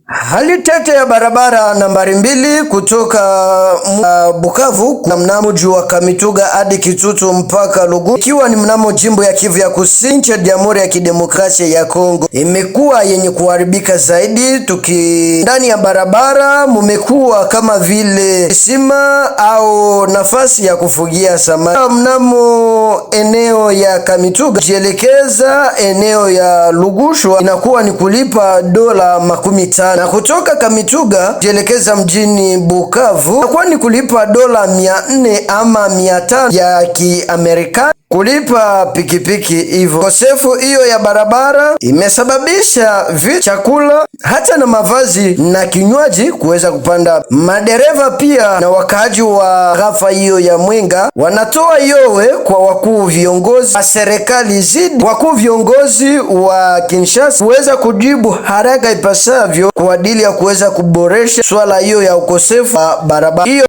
Hali tete ya barabara nambari 2 kutoka Bukavu na mnamo mji wa Kamituga hadi Kitutu mpaka Lugu, ikiwa ni mnamo jimbo ya Kivu ya Kusini cha Jamhuri ya Kidemokrasia ya Kongo, imekuwa yenye kuharibika zaidi. Ndani ya barabara mumekuwa kama vile kisima au nafasi ya kufugia samaki. Mnamo eneo ya Kamituga jielekeza eneo ya Lugushwa inakuwa ni kulipa dola 15, na kutoka Kamituga jielekeza mjini Bukavu inakuwa ni kulipa dola 400 ama 500 ya Kiamerikani kulipa pikipiki. Hivyo kosefu hiyo ya barabara imesababisha chakula hata na mavazi na kinywaji kuweza kupanda. Madereva pia na wakaaji wa rafa hiyo ya Mwenga wanatoa yowe kwa wakuu viongozi wa serikali zidi wakuu viongozi wa Kinshasa kuweza kujibu haraka ipasavyo kwa ajili ya kuweza kuboresha swala hiyo ya ukosefu wa barabara hiyo.